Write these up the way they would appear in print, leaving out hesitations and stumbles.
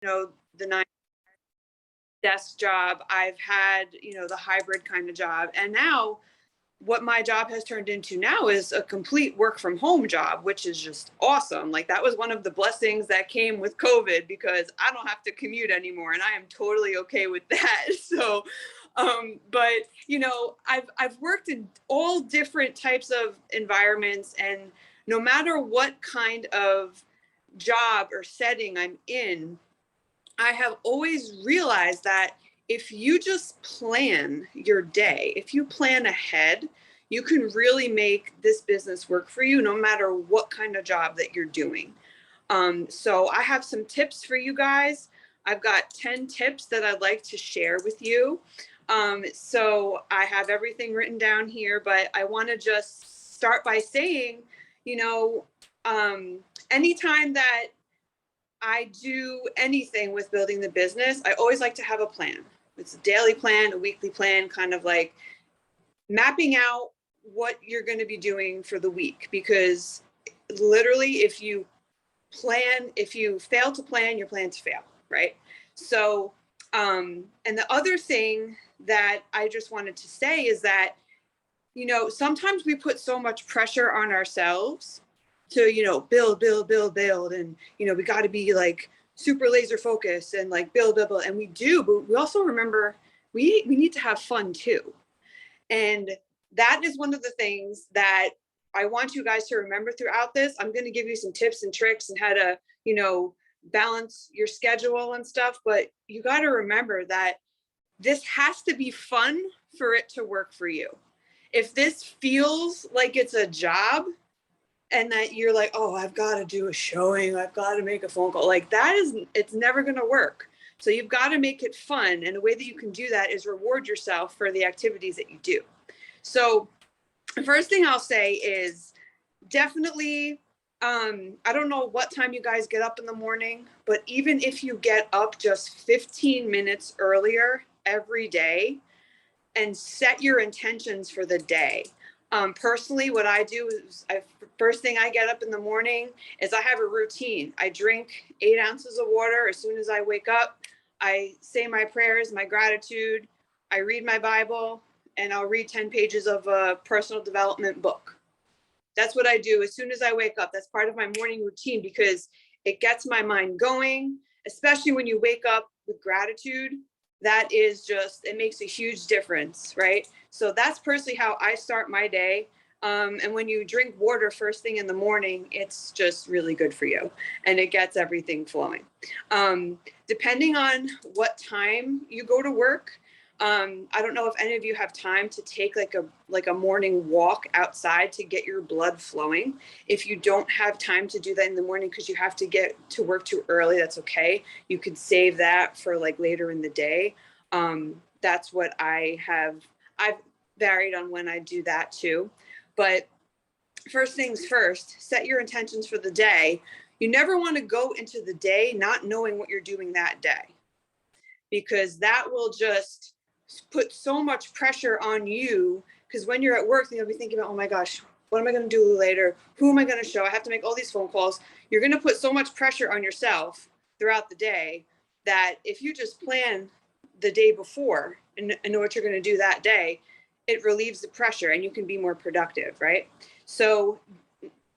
the 9 desk job. I've had, the hybrid kind of job. And now what my job has turned into now is a complete work from home job, which is just awesome. Like that was one of the blessings that came with COVID because I don't have to commute anymore and I am totally okay with that. So, but I've worked in all different types of environments, and no matter what kind of job or setting I'm in, I have always realized that if you just plan your day, if you plan ahead, you can really make this business work for you no matter what kind of job that you're doing. So I have some tips for you guys. I've got 10 tips that I'd like to share with you. So I have everything written down here, but I want to just start by saying, anytime that I do anything with building the business, I always like to have a plan. It's a daily plan, a weekly plan, kind of like mapping out what you're going to be doing for the week. Because literally, if you fail to plan, you're planning to fail, right? So, and the other thing that I just wanted to say is that, sometimes we put so much pressure on ourselves to, build, and, we got to be like super laser focused and like build, and we do, but we also remember we need to have fun too. And that is one of the things that I want you guys to remember throughout this. I'm going to give you some tips and tricks and how to, balance your schedule and stuff, but you got to remember that this has to be fun for it to work for you. If this feels like it's a job, and that you're like, oh, I've got to do a showing, I've got to make a phone call, like it's never going to work. So you've got to make it fun. And the way that you can do that is reward yourself for the activities that you do. So the first thing I'll say is definitely, I don't know what time you guys get up in the morning, but even if you get up just 15 minutes earlier every day and set your intentions for the day. Personally, what I do is first thing I get up in the morning is I have a routine. I drink 8 ounces of water as soon as I wake up. I say my prayers, my gratitude. I read my Bible, and I'll read 10 pages of a personal development book. That's what I do as soon as I wake up. That's part of my morning routine because it gets my mind going, especially when you wake up with gratitude. That is just, it makes a huge difference, right? So that's personally how I start my day. And when you drink water first thing in the morning, it's just really good for you and it gets everything flowing. Depending on what time you go to work, I don't know if any of you have time to take like a morning walk outside to get your blood flowing. If you don't have time to do that in the morning because you have to get to work too early, that's okay. You could save that for like later in the day. That's what I've varied on when I do that too. But first things first, set your intentions for the day. You never want to go into the day not knowing what you're doing that day, because that will just put so much pressure on you. Because when you're at work, you'll be thinking about, oh my gosh, what am I going to do later? Who am I going to show? I have to make all these phone calls. You're going to put so much pressure on yourself throughout the day that if you just plan the day before and know what you're going to do that day, it relieves the pressure and you can be more productive, right? So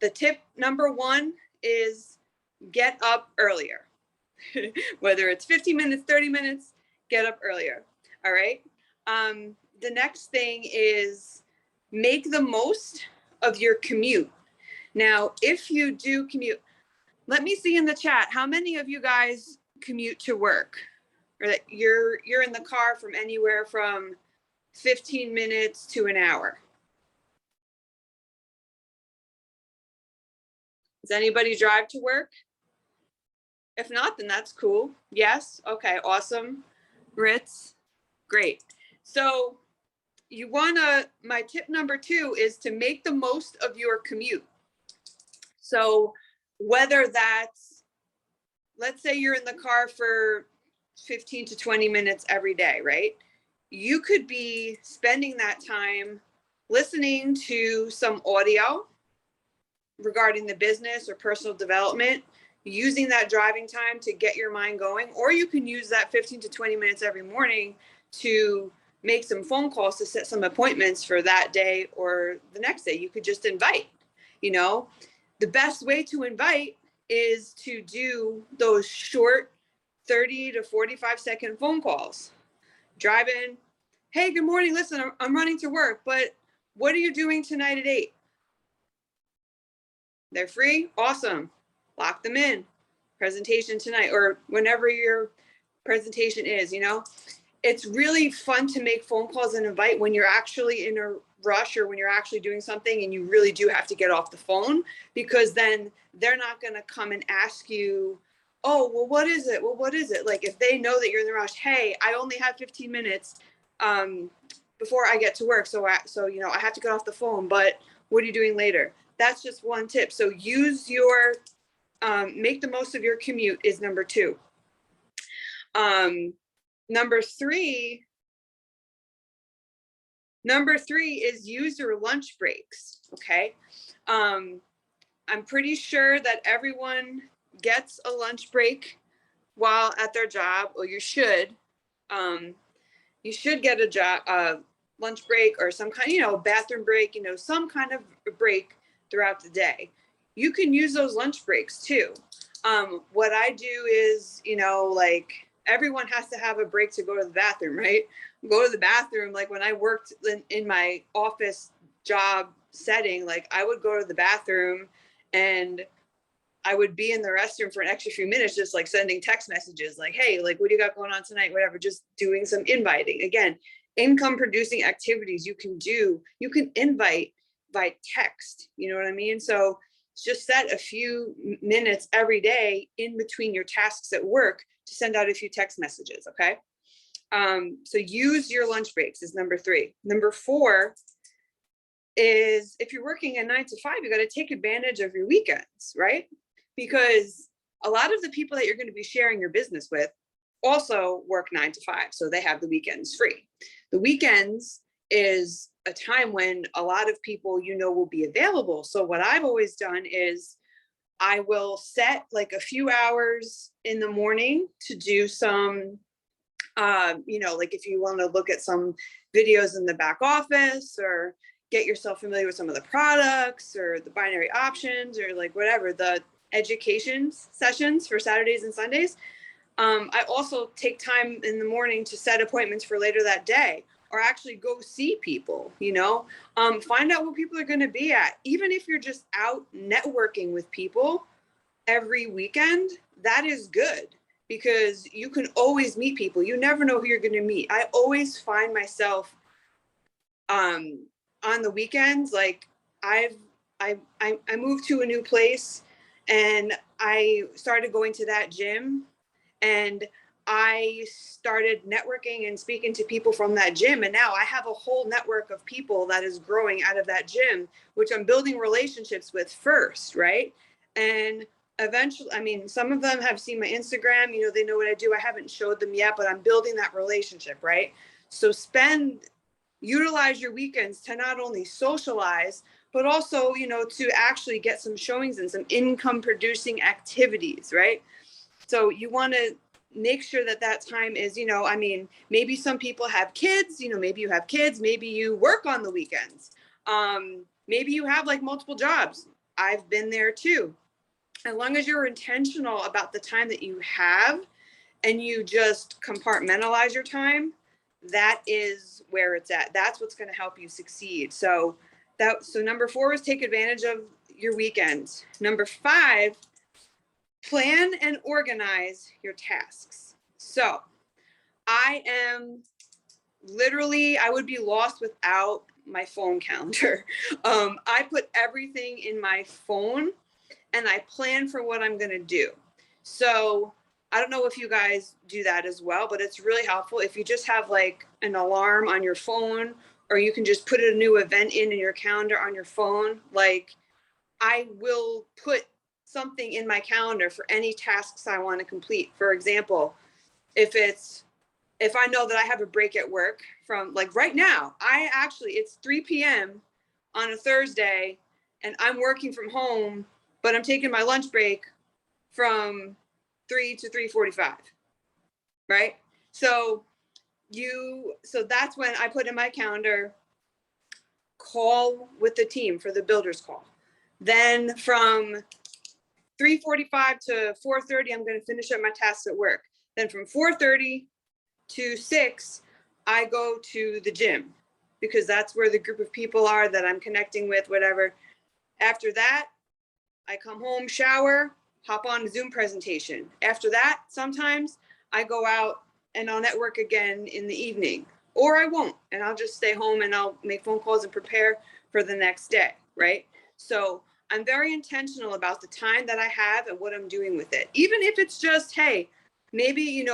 the tip number 1 is get up earlier. Whether it's 15 minutes, 30 minutes, get up earlier. All right. The next thing is make the most of your commute. Now, if you do commute, let me see in the chat, how many of you guys commute to work, or that you're in the car from anywhere from 15 minutes to an hour? Does anybody drive to work? If not, then that's cool. Yes. Okay. Awesome. Ritz. Great. So my tip number 2 is to make the most of your commute. So whether that's, let's say you're in the car for 15 to 20 minutes every day, right? You could be spending that time listening to some audio regarding the business or personal development. using that driving time to get your mind going, or you can use that 15 to 20 minutes every morning to make some phone calls to set some appointments for that day or the next day. You could just invite, you know, the best way to invite is to do those short 30 to 45-second phone calls. Drive in. Hey, good morning. Listen, I'm running to work, but what are you doing tonight at 8? They're free? Awesome. Lock them in. Presentation tonight, or whenever your presentation is, you know. It's really fun to make phone calls and invite when you're actually in a rush or when you're actually doing something and you really do have to get off the phone, because then they're not going to come and ask you, oh, well, what is it? Well, what is it? Like, if they know that you're in the rush, hey, I only have 15 minutes before I get to work. So, you know, I have to get off the phone, but what are you doing later? That's just one tip. So use your, make the most of your commute is number 2. Number three is use your lunch breaks. Okay. I'm pretty sure that everyone gets a lunch break while at their job, or you should get a lunch break or some kind, you know, bathroom break, you know, some kind of break throughout the day. You can use those lunch breaks too. What I do is, you know, like, everyone has to have a break to go to the bathroom, right? Go to the bathroom. Like, when I worked in my office job setting, like, I would go to the bathroom and I would be in the restroom for an extra few minutes, just like sending text messages like, hey, like, what do you got going on tonight? Whatever, just doing some inviting. Again, income producing activities you can do. You can invite by text, you know what I mean? So just set a few minutes every day in between your tasks at work to send out a few text messages, okay? So use your lunch breaks is number 3. Number 4 is, if you're working a 9 to 5, you got to take advantage of your weekends, right? Because a lot of the people that you're going to be sharing your business with also work 9 to 5, so they have the weekends free. The weekends is a time when a lot of people, you know, will be available. So what I've always done is I will set like a few hours in the morning to do some, you know, like, if you want to look at some videos in the back office or get yourself familiar with some of the products or the binary options or like whatever, the education sessions for Saturdays and Sundays. I also take time in the morning to set appointments for later that day, or actually go see people, you know, find out where people are going to be at. Even if you're just out networking with people every weekend, that is good, because you can always meet people. You never know who you're going to meet. I always find myself on the weekends, like, I moved to a new place and I started going to that gym, and I started networking and speaking to people from that gym. And now I have a whole network of people that is growing out of that gym, which I'm building relationships with first, right? And eventually, I mean, some of them have seen my Instagram, you know, they know what I do. I haven't showed them yet, but I'm building that relationship, right? So utilize your weekends to not only socialize, but also, you know, to actually get some showings and some income producing activities, right? So you want to make sure that that time is, you know, I mean, maybe some people have kids, you know, maybe you have kids, maybe you work on the weekends. Maybe you have like multiple jobs. I've been there too. As long as you're intentional about the time that you have and you just compartmentalize your time, that is where it's at. That's what's going to help you succeed. So number 4 is take advantage of your weekends. Number 5, plan and organize your tasks. So I would be lost without my phone calendar. I put everything in my phone and I plan for what I'm going to do. So I don't know if you guys do that as well, but it's really helpful if you just have like an alarm on your phone, or you can just put a new event in your calendar on your phone. Like, I will put something in my calendar for any tasks I want to complete. For example, if I know that I have a break at work from, like, right now, it's 3 p.m. on a Thursday and I'm working from home, but I'm taking my lunch break from 3 to 3:45, right? So that's when I put in my calendar, call with the team for the builders call. Then from 3:45 to 4:30, I'm going to finish up my tasks at work. Then from 4:30 to 6, I go to the gym because that's where the group of people are that I'm connecting with, whatever. After that, I come home, shower, hop on a Zoom presentation. After that, sometimes I go out and I'll network again in the evening, or I won't, and I'll just stay home and I'll make phone calls and prepare for the next day, right? So I'm very intentional about the time that I have and what I'm doing with it. Even if it's just, hey, maybe,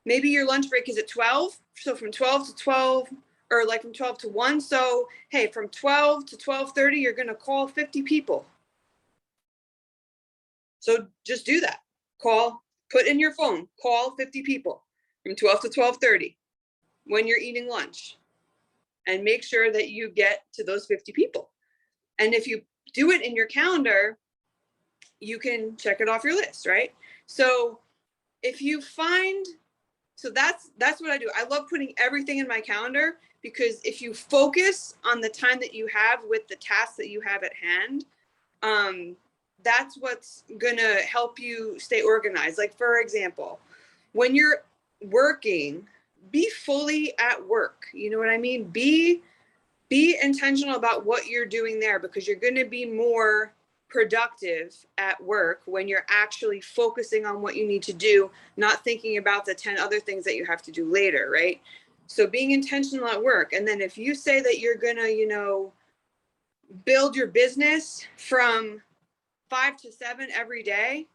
maybe your lunch break is at 12. So from 12 to 12, or like from 12 to 1. So, hey, from 12 to 12:30, you're going to call 50 people. So just do that. Put in your phone, call 50 people from 12 to 12:30 when you're eating lunch, and make sure that you get to those 50 people. And if you do it in your calendar, you can check it off your list, right? So if you find, so that's what I do. I love putting everything in my calendar, because if you focus on the time that you have with the tasks that you have at hand, that's what's gonna help you stay organized. Like, for example, when you're working, be fully at work. You know what I mean? Be intentional about what you're doing there, because you're going to be more productive at work when you're actually focusing on what you need to do, not thinking about the 10 other things that you have to do later, right? So being intentional at work. And then if you say that you're going to, build your business from 5 to 7 every day,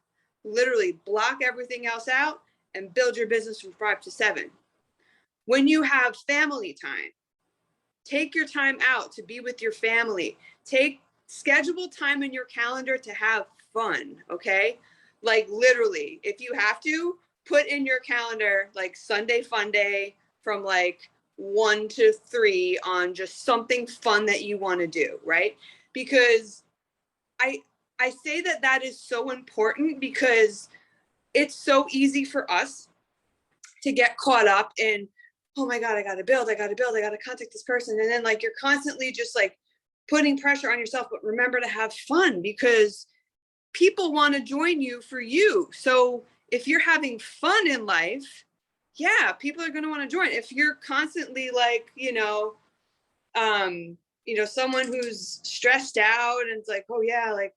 literally block everything else out and build your business from 5 to 7. When you have family time, take your time out to be with your family. Schedule time in your calendar to have fun, okay? Like, literally, if you have to, put in your calendar like Sunday fun day from like 1 to 3 on just something fun that you want to do, right? Because I say that is so important, because it's so easy for us to get caught up in, oh my God, I got to contact this person. And then like, you're constantly just like putting pressure on yourself. But remember to have fun, because people want to join you for you. So if you're having fun in life, yeah, people are going to want to join. If you're constantly like, someone who's stressed out and it's like, oh yeah, like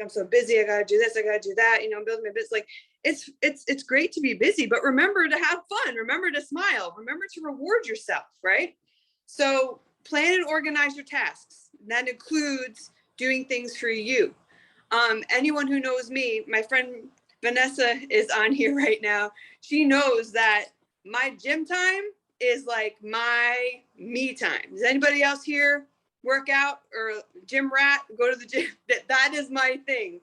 I'm so busy, I got to do this, I got to do that, I'm building my business. Like, it's great to be busy, but remember to have fun, remember to smile, remember to reward yourself, right? So plan and organize your tasks. That includes doing things for you. Anyone who knows me, my friend Vanessa is on here right now. She knows that my gym time is like my me time. Does anybody else here work out or gym rat? Go to the gym. That is my thing.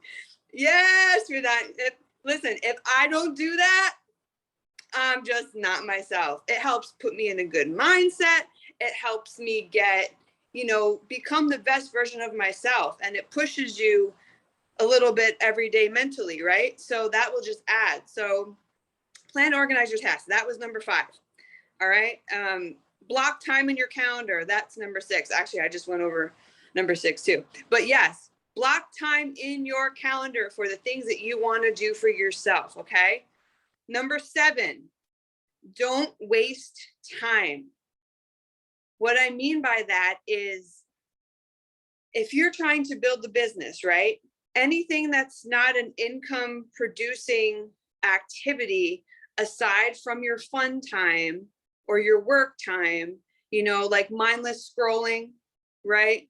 Yes, you're that. Listen, if I don't do that, I'm just not myself. It helps put me in a good mindset. It helps me get, become the best version of myself. And it pushes you a little bit every day mentally, right? So that will just add. So plan, organize your tasks. That was number 5. All right. Block time in your calendar. That's number 6. Actually, I just went over number 6 too. But yes, block time in your calendar for the things that you want to do for yourself. Okay. Number 7, don't waste time. What I mean by that is, if you're trying to build the business, right? Anything that's not an income producing activity aside from your fun time or your work time, like mindless scrolling, right?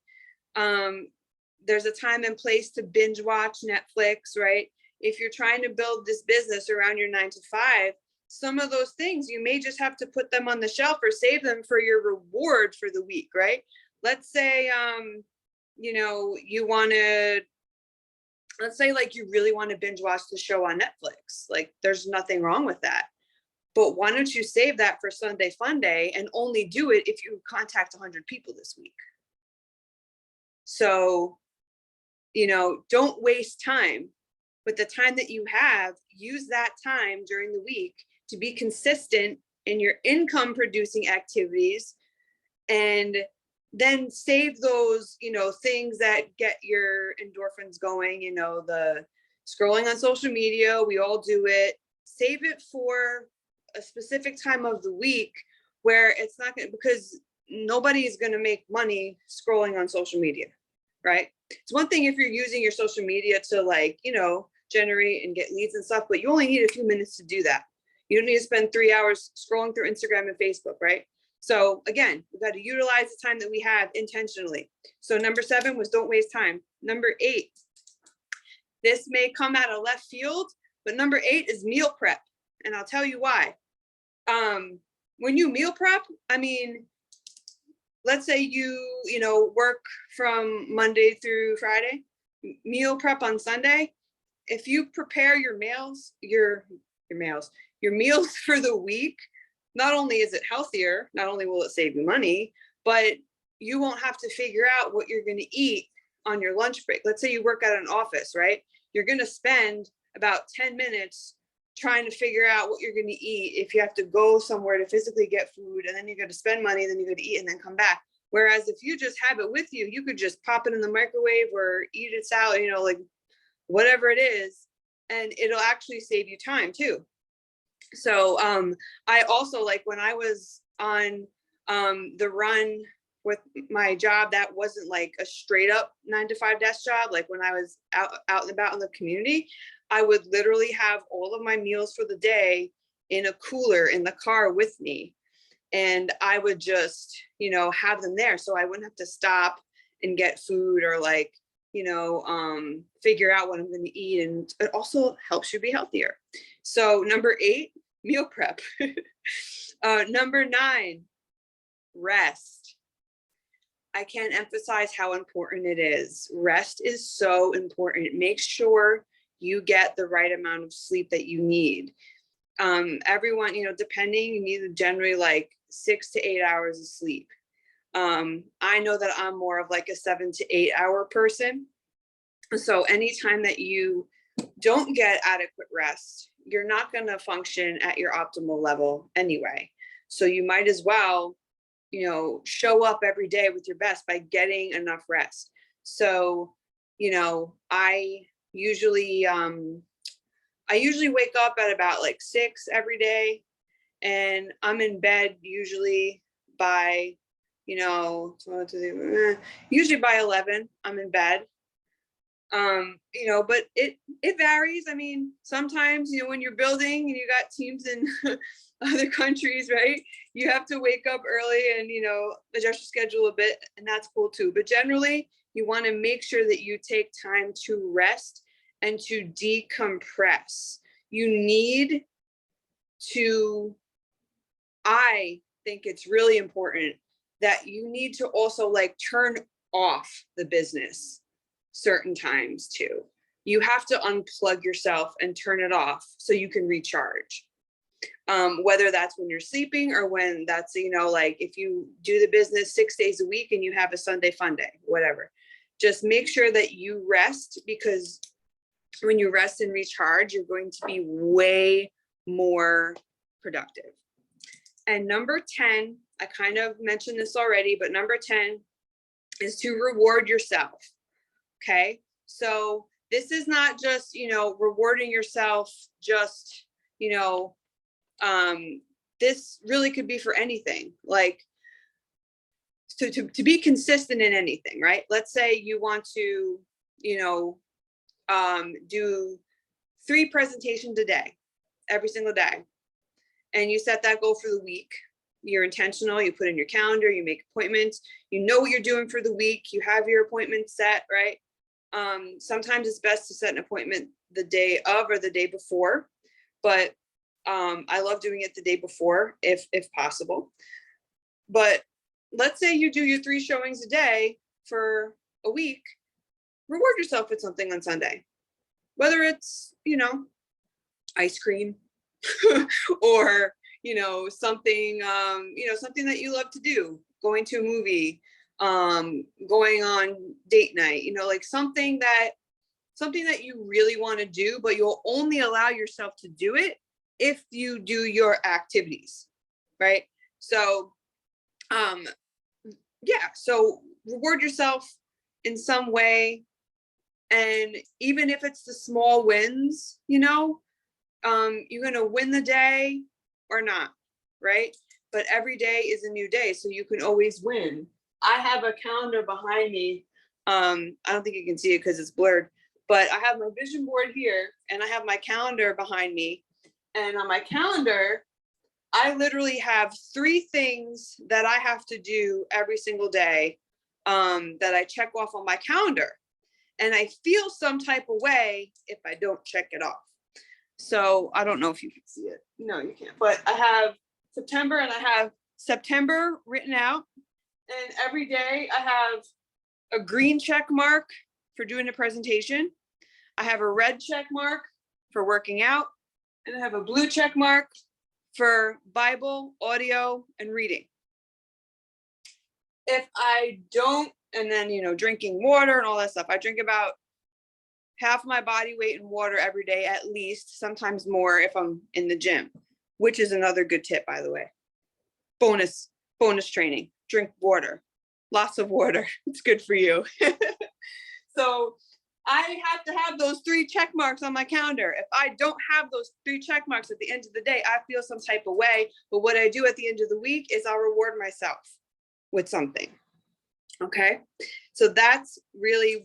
There's a time and place to binge watch Netflix, right? If you're trying to build this business around your 9 to 5, some of those things, you may just have to put them on the shelf or save them for your reward for the week, right? Let's say, you want to, let's say like you really want to binge watch the show on Netflix. Like, there's nothing wrong with that. But why don't you save that for Sunday Fun Day and only do it if you contact 100 people this week? So, don't waste time. But the time that you have, use that time during the week to be consistent in your income producing activities, and then save those, things that get your endorphins going, the scrolling on social media, we all do it. Save it for a specific time of the week where it's not going to, because nobody is going to make money scrolling on social media, right? It's one thing if you're using your social media to generate and get leads and stuff, but you only need a few minutes to do that. You don't need to spend 3 hours scrolling through Instagram and Facebook, right? So again, we got to utilize the time that we have intentionally. So number 7 was don't waste time. Number 8, this may come out of left field, but number 8 is meal prep. And I'll tell you why. When you meal prep, let's say you work from Monday through Friday, meal prep on Sunday. If you prepare your meals for the week, not only is it healthier, not only will it save you money, but you won't have to figure out what you're going to eat on your lunch break. Let's say you work at an office, right? You're going to spend about 10 minutes trying to figure out what you're going to eat if you have to go somewhere to physically get food, and then you're going to spend money, then you're going to eat and then come back. Whereas if you just have it with you, you could just pop it in the microwave or eat it out, whatever it is, and it'll actually save you time too. So I also, when I was on the run with my job, that wasn't like a straight up 9-to-5 desk job. Like when I was out and about in the community, I would literally have all of my meals for the day in a cooler in the car with me. And I would just, have them there. So I wouldn't have to stop and get food or figure out what I'm going to eat. And it also helps you be healthier. So number 8, meal prep. Number 9, rest. I can't emphasize how important it is. Rest is so important. Make sure you get the right amount of sleep that you need. Everyone, depending, you need generally 6 to 8 hours of sleep. I know that I'm more of a 7 to 8 hour person. So anytime that you don't get adequate rest, you're not going to function at your optimal level anyway. So you might as well, show up every day with your best by getting enough rest. So, I usually wake up at about 6 every day, and I'm in bed usually by, usually by 11, I'm in bed. But it varies. Sometimes, when you're building and you got teams in other countries, right? You have to wake up early and, adjust your schedule a bit, and that's cool too. But generally, you want to make sure that you take time to rest and to decompress. You need to, I think it's really important that you need to also turn off the business certain times too. You have to unplug yourself and turn it off so you can recharge. Whether that's when you're sleeping or when that's, if you do the business 6 days a week and you have a Sunday fun day, whatever. Just make sure that you rest, because when you rest and recharge, you're going to be way more productive. And number 10, I kind of mentioned this already, but number 10 is to reward yourself. Okay. So this is not just, rewarding yourself, just, this really could be for anything. So to be consistent in anything, right? Let's say you want to, do 3 presentations a day, every single day. And you set that goal for the week. You're intentional, you put in your calendar, you make appointments, you know what you're doing for the week, you have your appointment set, right? Sometimes it's best to set an appointment the day of or the day before, but I love doing it the day before if possible. But let's say you do your 3 showings a day for a week, reward yourself with something on Sunday, whether it's, ice cream or, something, something that you love to do, going to a movie, going on date night, something that something that you really want to do, but you'll only allow yourself to do it if you do your activities, right? So, yeah, so reward yourself in some way. And even if it's the small wins, you know, you're going to win the day or not, right? But every day is a new day, so you can always win. I have a calendar behind me. I don't think you can see it because it's blurred, but I have my vision board here and I have my calendar behind me. And on my calendar, I literally have 3 things that I have to do every single day, that I check off on my calendar. And I feel some type of way if I don't check it off. So I don't know if you can see it. No, you can't. But I have September and I have September written out. And every day I have a green check mark for doing a presentation. I have a red check mark for working out. And I have a blue check mark for Bible, audio, and reading. If I don't, and then, you know, drinking water and all that stuff, I drink about half my body weight in water every day, at least, sometimes more if I'm in the gym, which is another good tip, by the way. Bonus training, drink water, lots of water. It's good for you. So I have to have those 3 check marks on my calendar. If I don't have those 3 check marks at the end of the day, I feel some type of way. But what I do at the end of the week is I'll reward myself with something. Okay. So that's really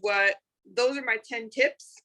those are my 10 tips.